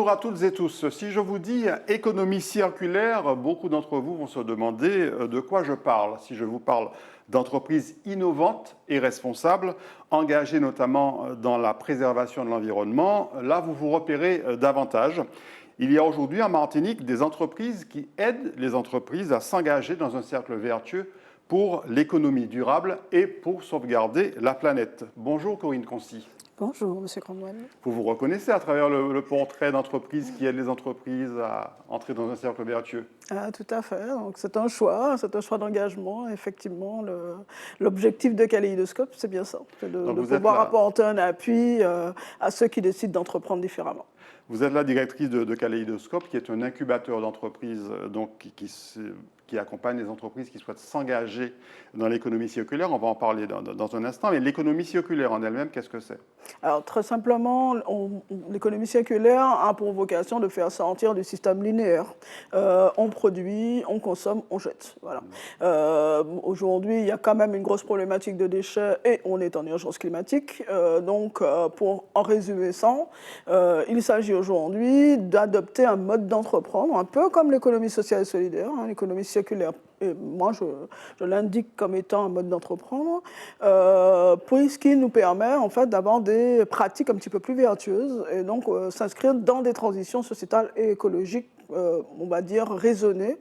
Bonjour à toutes et tous. Si je vous dis économie circulaire, beaucoup d'entre vous vont se demander de quoi je parle. Si je vous parle d'entreprises innovantes et responsables, engagées notamment dans la préservation de l'environnement, là vous vous repérez davantage. Il y a aujourd'hui en Martinique des entreprises qui aident les entreprises à s'engager dans un cercle vertueux pour l'économie durable et pour sauvegarder la planète. Bonjour Corinne Concy. Bonjour, Monsieur Cromwell. Vous vous reconnaissez à travers le portrait d'entreprise qui aide les entreprises à entrer dans un cercle vertueux? Ah, tout à fait. Donc, c'est un choix d'engagement. Effectivement, l'objectif de Kaléidoscope, c'est bien ça, c'est de pouvoir apporter un appui à ceux qui décident d'entreprendre différemment. Vous êtes la directrice de Kaléidoscope, qui est un incubateur d'entreprises qui accompagne les entreprises qui souhaitent s'engager dans l'économie circulaire. On va en parler dans un instant. Mais l'économie circulaire en elle-même, qu'est-ce que c'est? Alors, très simplement, l'économie circulaire a pour vocation de faire sortir du système linéaire. On produit, on consomme, on jette. Voilà. Aujourd'hui, il y a quand même une grosse problématique de déchets et on est en urgence climatique. Pour en résumer ça, il s'agit aujourd'hui d'adopter un mode d'entreprendre, un peu comme l'économie sociale et solidaire, l'économie circulaire. Et moi, je l'indique comme étant un mode d'entreprendre, puisqu'il nous permet en fait d'avoir des pratiques un petit peu plus vertueuses et donc s'inscrire dans des transitions sociétales et écologiques, on va dire raisonnées,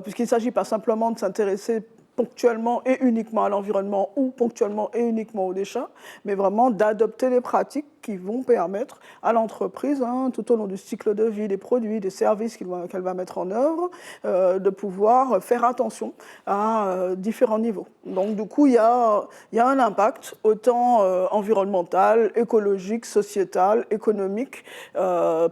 puisqu'il ne s'agit pas simplement de s'intéresser ponctuellement et uniquement à l'environnement ou ponctuellement et uniquement aux déchets, mais vraiment d'adopter des pratiques qui vont permettre à l'entreprise, tout au long du cycle de vie des produits, des services qu'elle va mettre en œuvre, de pouvoir faire attention à différents niveaux. Donc du coup, il y a un impact autant environnemental, écologique, sociétal, économique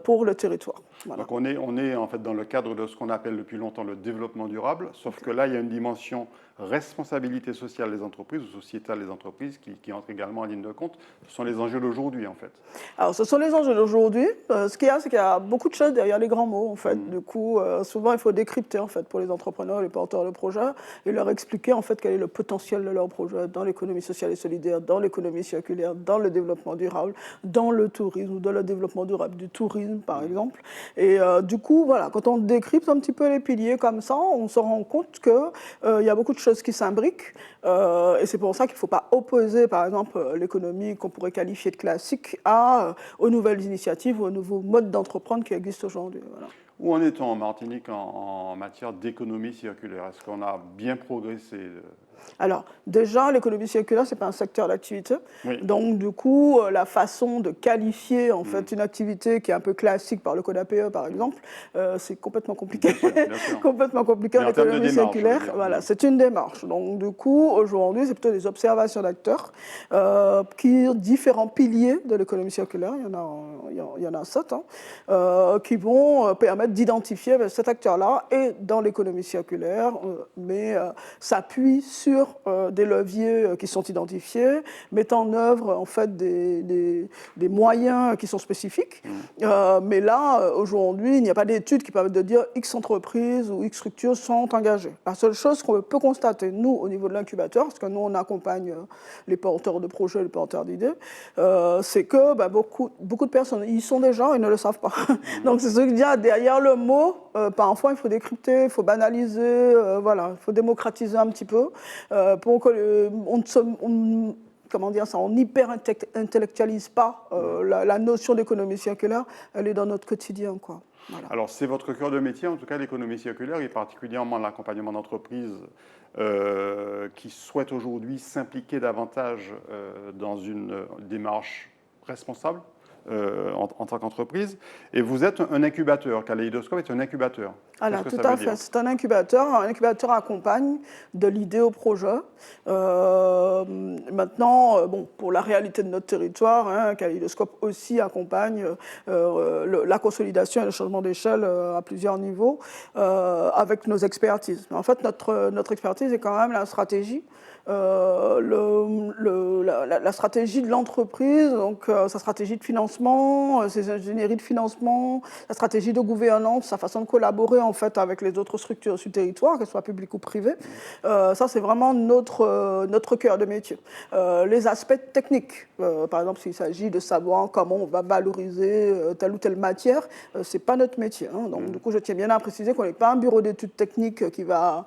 pour le territoire. Voilà. Donc on est en fait dans le cadre de ce qu'on appelle depuis longtemps le développement durable, sauf que là, il y a une dimension responsabilité sociale des entreprises ou sociétale des entreprises qui entre également en ligne de compte. Ce sont les enjeux d'aujourd'hui, en fait. Alors, ce sont les enjeux d'aujourd'hui. Ce qu'il y a, c'est qu'il y a beaucoup de choses derrière les grands mots, en fait. Du coup, souvent, il faut décrypter, en fait, pour les entrepreneurs, les porteurs de projets, et leur expliquer, en fait, quel est le potentiel de leur projet dans l'économie sociale et solidaire, dans l'économie circulaire, dans le développement durable, dans le tourisme, ou dans le développement durable du tourisme, par exemple. Et du coup, voilà, quand on décrypte un petit peu les piliers comme ça, on se rend compte qu'il y a beaucoup de choses qui s'imbriquent. Et c'est pour ça qu'il ne faut pas opposer, par exemple, l'économie qu'on pourrait qualifier de classique aux nouvelles initiatives, aux nouveaux modes d'entreprendre qui existent aujourd'hui. Voilà. Où en est-on en Martinique en matière d'économie circulaire? Est-ce qu'on a bien progressé? Alors, déjà, l'économie circulaire, ce n'est pas un secteur d'activité. Oui. Donc, du coup, la façon de qualifier, en fait, une activité qui est un peu classique par le code APE, par exemple, c'est complètement compliqué. Bien sûr. Complètement compliqué en économie circulaire. Voilà, c'est une démarche. Donc, du coup, aujourd'hui, c'est plutôt des observations d'acteurs qui ont différents piliers de l'économie circulaire. Il y en a 7, qui vont permettre d'identifier cet acteur-là et dans l'économie circulaire, mais s'appuie sur des leviers qui sont identifiés, mettant en œuvre en fait des moyens qui sont spécifiques. Mais là, aujourd'hui, il n'y a pas d'études qui permettent de dire X entreprises ou X structures sont engagées. La seule chose qu'on peut constater, nous, au niveau de l'incubateur, parce que nous, on accompagne les porteurs de projets, les porteurs d'idées, c'est que beaucoup de personnes y sont déjà, ils ne le savent pas. Donc, c'est ce que je dis, derrière le mot, parfois, il faut décrypter, il faut banaliser, voilà, il faut démocratiser un petit peu. Pour que on n'hyper-intellectualise pas la notion d'économie circulaire, elle est dans notre quotidien, quoi. Voilà. Alors, c'est votre cœur de métier, en tout cas, l'économie circulaire, et particulièrement l'accompagnement d'entreprises qui souhaitent aujourd'hui s'impliquer davantage dans une démarche responsable en tant qu'entreprise. Et vous êtes un incubateur. Kaléidoscope est un incubateur. Alors, tout à fait. C'est un incubateur. Un incubateur accompagne de l'idée au projet. Maintenant, pour la réalité de notre territoire, Kaléidoscope aussi accompagne la consolidation et le changement d'échelle à plusieurs niveaux avec nos expertises. Mais en fait, notre expertise est quand même la stratégie. la stratégie de l'entreprise, donc sa stratégie de financement, ses ingénieries de financement, sa stratégie de gouvernance, sa façon de collaborer en fait avec les autres structures sur le territoire, qu'elles soient publiques ou privées. Ça, c'est vraiment notre cœur de métier. Les aspects techniques, par exemple, s'il s'agit de savoir comment on va valoriser telle ou telle matière, c'est pas notre métier. Hein. Donc, du coup, je tiens bien à préciser qu'on n'est pas un bureau d'études techniques qui va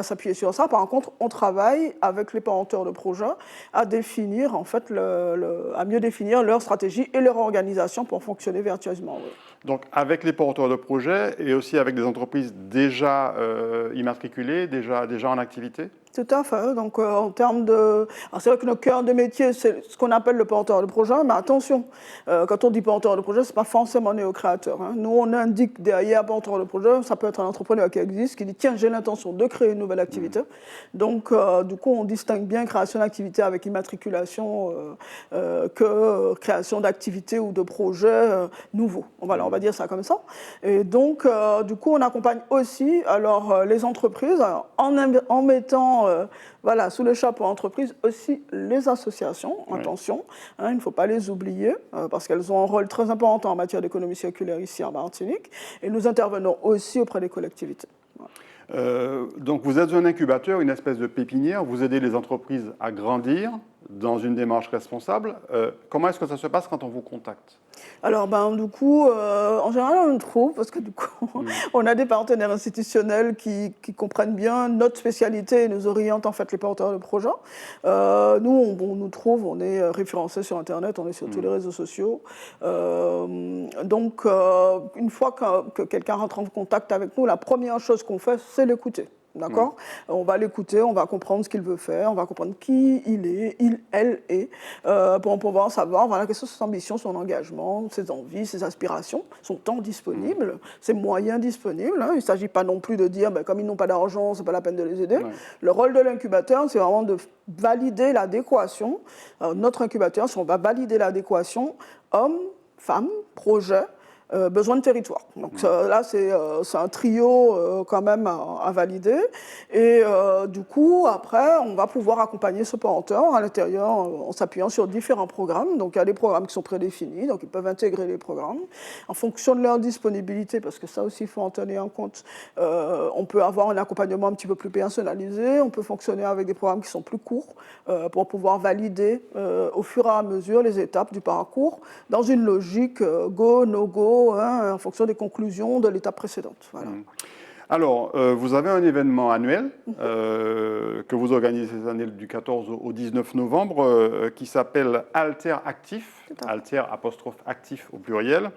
s'appuyer sur ça. Par contre, on travaille avec les porteurs de projets à définir, en fait, à mieux définir leur stratégie et leur organisation pour fonctionner vertueusement. Oui. Donc, avec les porteurs de projets et aussi avec des entreprises déjà immatriculées, déjà en activité? Tout à fait. Donc, en termes de... Alors, c'est vrai que notre cœur de métier, c'est ce qu'on appelle le porteur de projet, mais attention, quand on dit porteur de projet, ce n'est pas forcément néo-créateur. Hein. Nous, on indique derrière porteur de projet, ça peut être un entrepreneur qui existe, qui dit, tiens, j'ai l'intention de créer une nouvelle activité. Donc, du coup, on distingue bien création d'activité avec immatriculation que création d'activités ou de projets nouveaux. Voilà, on va dire ça comme ça. Et donc, du coup, on accompagne aussi alors, les entreprises en mettant voilà, sous le chapeau entreprise aussi les associations, attention, hein, il ne faut pas les oublier parce qu'elles ont un rôle très important en matière d'économie circulaire ici en Martinique et nous intervenons aussi auprès des collectivités. Donc vous êtes un incubateur, une espèce de pépinière, vous aidez les entreprises à grandir dans une démarche responsable. Comment est-ce que ça se passe quand on vous contacte ? Alors, du coup, en général, on le trouve parce que du coup, on a des partenaires institutionnels qui comprennent bien notre spécialité et nous orientent en fait les porteurs de projets. Nous, on nous trouve, on est référencé sur Internet, on est sur tous les réseaux sociaux. Donc, une fois que quelqu'un rentre en contact avec nous, la première chose qu'on fait, c'est l'écouter. D'accord ? On va l'écouter, on va comprendre ce qu'il veut faire, on va comprendre qui il est, elle est, pour pouvoir savoir voilà, quelles sont ses ambitions, son engagement, ses envies, ses aspirations, son temps disponible, ses moyens disponibles. Hein. Il ne s'agit pas non plus de dire, comme ils n'ont pas d'argent, ce n'est pas la peine de les aider. Ouais. Le rôle de l'incubateur, c'est vraiment de valider l'adéquation. Notre incubateur, c'est on va valider l'adéquation homme, femme, projet, besoin de territoire. Donc là, c'est un trio quand même à valider. Et du coup, après, on va pouvoir accompagner ce porteur à l'intérieur en s'appuyant sur différents programmes. Donc il y a des programmes qui sont prédéfinis, donc ils peuvent intégrer les programmes. En fonction de leur disponibilité, parce que ça aussi, il faut en tenir en compte, on peut avoir un accompagnement un petit peu plus personnalisé, on peut fonctionner avec des programmes qui sont plus courts pour pouvoir valider au fur et à mesure les étapes du parcours dans une logique go, no go, en fonction des conclusions de l'étape précédente. Voilà. Alors, vous avez un événement annuel que vous organisez cette année du 14 au 19 novembre qui s'appelle Alter Actif, Alter apostrophe actif au pluriel,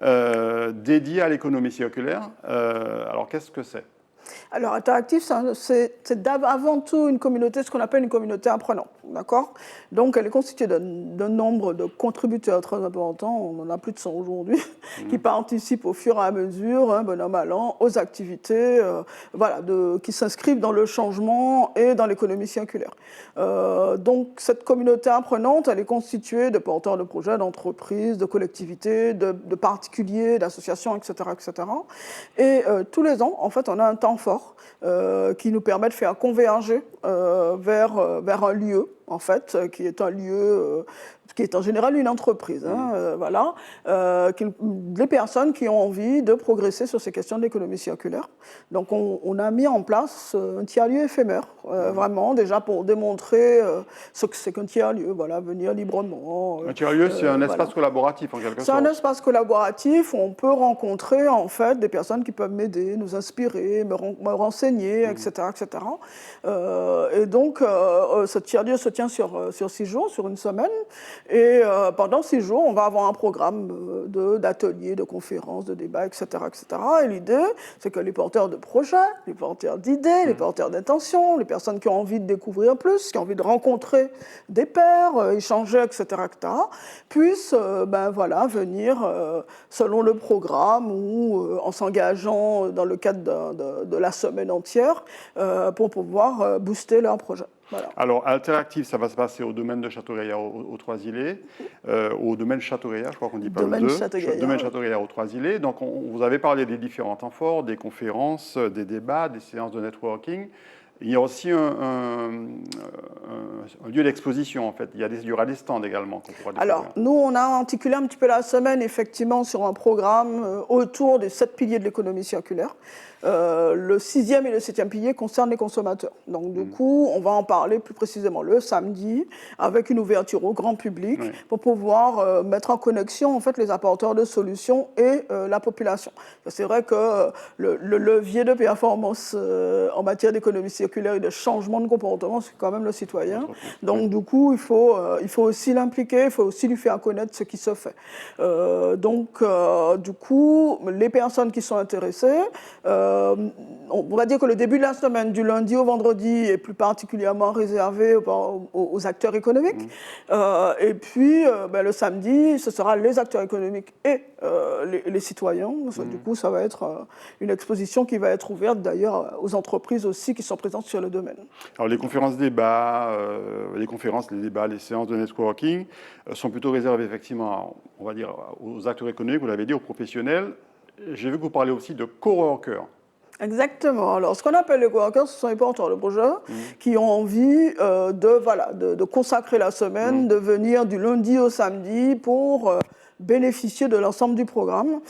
dédié à l'économie circulaire. Alors, qu'est-ce que c'est ? Alors, Interactif, c'est avant tout une communauté, ce qu'on appelle une communauté apprenante, d'accord ? Donc, elle est constituée d'un nombre de contributeurs très importants, on en a plus de 100 aujourd'hui, qui participent au fur et à mesure, bon an, mal an, aux activités, voilà, qui s'inscrivent dans le changement et dans l'économie circulaire. Donc, cette communauté apprenante, elle est constituée de porteurs de projets, d'entreprises, de collectivités, de particuliers, d'associations, etc., etc. Et tous les ans, en fait, on a un temps fort qui nous permet de faire converger vers un lieu, en fait, qui est un lieu qui est en général une entreprise, voilà, les personnes qui ont envie de progresser sur ces questions de l'économie circulaire. Donc on a mis en place un tiers-lieu éphémère, vraiment, déjà pour démontrer ce que c'est qu'un tiers-lieu, voilà, venir librement. Un tiers-lieu, c'est un espace collaboratif, en quelque sorte. C'est un espace collaboratif où on peut rencontrer, en fait, des personnes qui peuvent m'aider, nous inspirer, me renseigner, etc., etc. Et donc, ce tiers-lieu se tient sur 6 jours, sur une semaine. Et pendant 6 jours, on va avoir un programme d'ateliers, de conférences, de débats, etc., etc. Et l'idée, c'est que les porteurs de projets, les porteurs d'idées, les porteurs d'intentions, les personnes qui ont envie de découvrir plus, qui ont envie de rencontrer des pairs, échanger, etc., etc., puissent voilà, venir selon le programme ou en s'engageant dans le cadre de la semaine entière pour pouvoir booster leur projet. Voilà. Alors, Alteractif, ça va se passer au domaine de Château-Gaillard aux Trois-Îlets, au domaine Château-Gaillard, je crois qu'on dit pas le 2. Domaine Château-Gaillard aux Trois-Îlets. Donc, vous avez parlé des différents temps forts, des conférences, des débats, des séances de networking. Il y a aussi un lieu d'exposition, en fait. Il y aura des stands également qu'on pourra découvrir. Alors, nous, on a articulé un petit peu la semaine, effectivement, sur un programme autour des 7 piliers de l'économie circulaire. Le 6e et le 7e pilier concernent les consommateurs. Donc, du coup, on va en parler plus précisément le samedi, avec une ouverture au grand public, pour pouvoir mettre en connexion, en fait, les apporteurs de solutions et la population. C'est vrai que le levier de performance en matière d'économie circulaire et de changement de comportement, c'est quand même le citoyen. Donc, du coup, il faut aussi l'impliquer, il faut aussi lui faire connaître ce qui se fait. Du coup, les personnes qui sont intéressées, on va dire que le début de la semaine, du lundi au vendredi, est plus particulièrement réservé aux acteurs économiques. Et puis, le samedi, ce sera les acteurs économiques et les citoyens. Du coup, ça va être une exposition qui va être ouverte d'ailleurs aux entreprises aussi qui sont présentes sur le domaine. Alors, les conférences-débats, les débats, les séances de networking sont plutôt réservées effectivement, on va dire, aux acteurs économiques, vous l'avez dit, aux professionnels. J'ai vu que vous parlez aussi de coworkers. Exactement. Alors, ce qu'on appelle les coworkers, ce sont les porteurs de projets qui ont envie de consacrer la semaine, de venir du lundi au samedi pour bénéficier de l'ensemble du programme.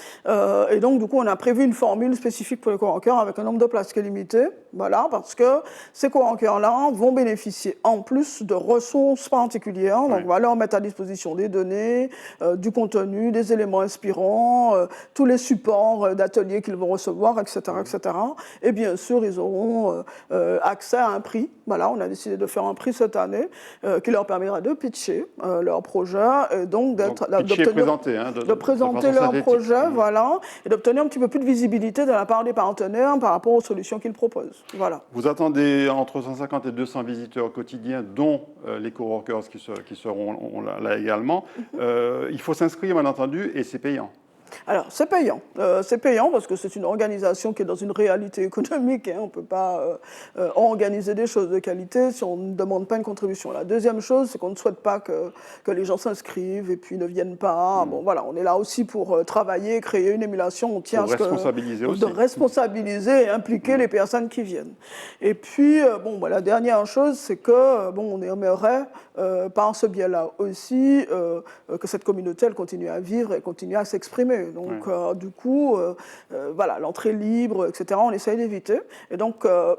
Et donc, du coup, on a prévu une formule spécifique pour les coworkers avec un nombre de places qui est limité. Voilà, parce que ces coworkers-là vont bénéficier en plus de ressources particulières. Donc, on va leur mettre à disposition des données, du contenu, des éléments inspirants, tous les supports d'ateliers qu'ils vont recevoir, etc., etc. Et bien sûr, ils auront accès à un prix. Voilà, on a décidé de faire un prix cette année qui leur permettra de pitcher leur projet et donc d'obtenir de présenter leur projet, voilà, et d'obtenir un petit peu plus de visibilité de la part des partenaires par rapport aux solutions qu'ils proposent. Voilà. Vous attendez entre 150 et 200 visiteurs quotidiens, dont les coworkers qui seront là également. Il faut s'inscrire, bien entendu, et c'est payant. Alors, c'est payant. C'est payant parce que c'est une organisation qui est dans une réalité économique. On ne peut pas organiser des choses de qualité si on ne demande pas une contribution. La deuxième chose, c'est qu'on ne souhaite pas que les gens s'inscrivent et puis ne viennent pas. Bon, voilà, on est là aussi pour travailler, créer une émulation. On tient à ce responsabiliser aussi. De responsabiliser et impliquer les personnes qui viennent. Et puis, la dernière chose, c'est que on aimerait, par ce biais-là aussi, que cette communauté, elle continue à vivre et continue à s'exprimer. Donc, du coup, l'entrée libre, etc., on essaye d'éviter. Et donc, en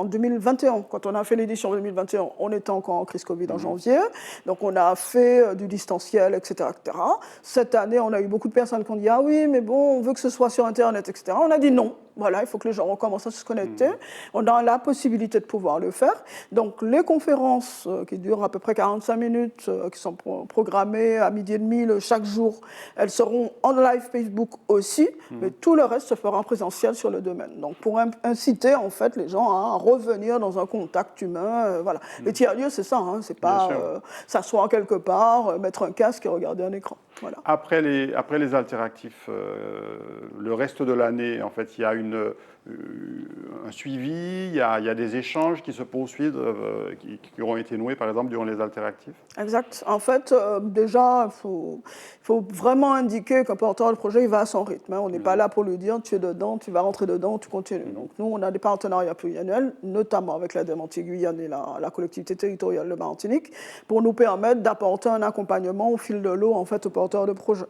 2021, quand on a fait l'édition 2021, on était encore en crise Covid en janvier. Donc, on a fait du distanciel, etc., etc. Cette année, on a eu beaucoup de personnes qui ont dit « Ah oui, mais bon, on veut que ce soit sur Internet, etc. » On a dit non. Voilà, il faut que les gens recommencent à se connecter. On a la possibilité de pouvoir le faire. Donc, les conférences qui durent à peu près 45 minutes, qui sont programmées à 12h30 chaque jour, elles seront en live Facebook aussi, mais tout le reste se fera en présentiel sur le domaine. Donc, pour inciter, en fait, les gens à revenir dans un contact humain. Voilà. Le tiers-lieu, c'est ça, hein, c'est pas s'asseoir quelque part, mettre un casque et regarder un écran. Voilà. Après les alteractifs, le reste de l'année, en fait, il y a un suivi, il y a des échanges qui se poursuivent, qui auront été noués, par exemple, durant les alteractifs. Exact. En fait, déjà, il faut vraiment indiquer qu'un porteur de projet, il va à son rythme. On n'est pas là pour lui dire, tu es dedans, tu vas rentrer dedans, tu continues. Donc, nous, on a des partenariats pluriannuels, notamment avec la Démentie-Guyane et la collectivité territoriale de Martinique, pour nous permettre d'apporter un accompagnement au fil de l'eau, en fait, aux porteurs de projet.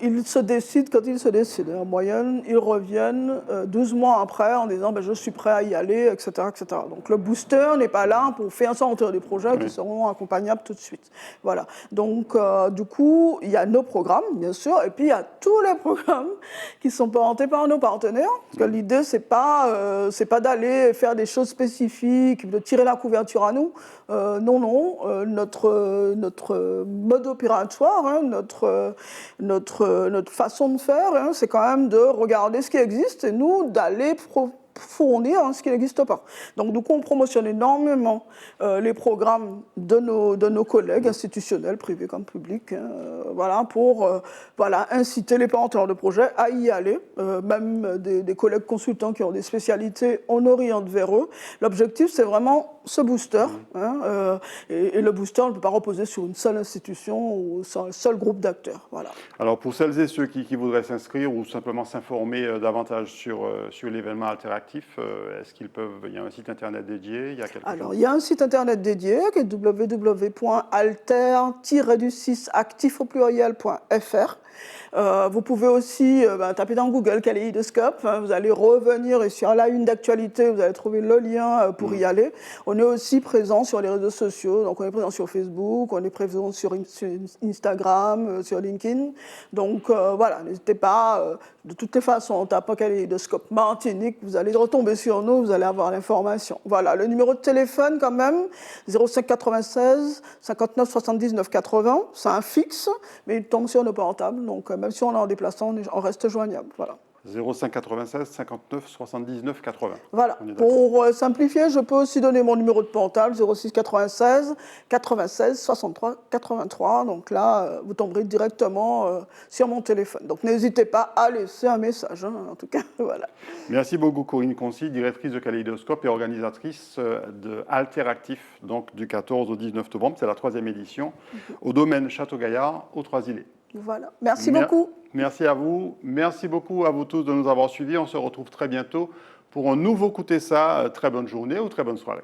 Ils se décident quand ils se décident. En moyenne, ils reviennent 12 mois après en disant je suis prêt à y aller, etc., etc. Donc le booster n'est pas là pour faire sortir des projets qui seront accompagnables tout de suite. Voilà. Donc du coup, il y a nos programmes, bien sûr, et puis il y a tous les programmes qui sont portés par nos partenaires. Parce que l'idée, c'est pas d'aller faire des choses spécifiques, de tirer la couverture à nous. Non. Notre mode opératoire, notre façon de faire, c'est quand même de regarder ce qui existe et nous d'aller fournir ce qui n'existe pas. Donc du coup, on promotionne énormément les programmes de nos collègues institutionnels, privés comme publics, pour inciter les porteurs de projets à y aller. Même des collègues consultants qui ont des spécialités, on oriente vers eux. L'objectif, c'est vraiment ce booster. Et le booster ne peut pas reposer sur une seule institution ou sur un seul groupe d'acteurs. Voilà. Alors pour celles et ceux qui voudraient s'inscrire ou simplement s'informer davantage sur l'événement Alteractif, est-ce qu'ils peuvent, il y a un site internet dédié, il y a quelque chose? Il y a un site internet dédié qui est www.alter-actif.fr. Vous pouvez aussi taper dans Google Kaléidoscope, vous allez revenir et sur la une d'actualité, vous allez trouver le lien pour y aller. On est aussi présent sur les réseaux sociaux, donc on est présent sur Facebook, on est présent sur Instagram, sur LinkedIn. Donc voilà, n'hésitez pas, de toutes les façons, en tapant Kaléidoscope Martinique, vous allez retomber sur nous, vous allez avoir l'information. Voilà, le numéro de téléphone quand même, 05 96 59 79 80, c'est un fixe, mais il tombe sur nos portables. Donc, même si on est en déplacement, on reste joignable. Voilà. 05 96 59 79 80. Voilà. Pour simplifier, je peux aussi donner mon numéro de portable, 06 96 96 63 83. Donc là, vous tomberez directement sur mon téléphone. Donc n'hésitez pas à laisser un message, en tout cas. Voilà. Merci beaucoup Corinne Concy, directrice de Kaléidoscope et organisatrice de Alteractif, donc du 14 au 19 novembre. C'est la 3e édition, au domaine Château-Gaillard, aux Trois-Îlets. Voilà. Merci beaucoup. Merci à vous. Merci beaucoup à vous tous de nous avoir suivis. On se retrouve très bientôt pour un nouveau Écoutez ça. Très bonne journée ou très bonne soirée.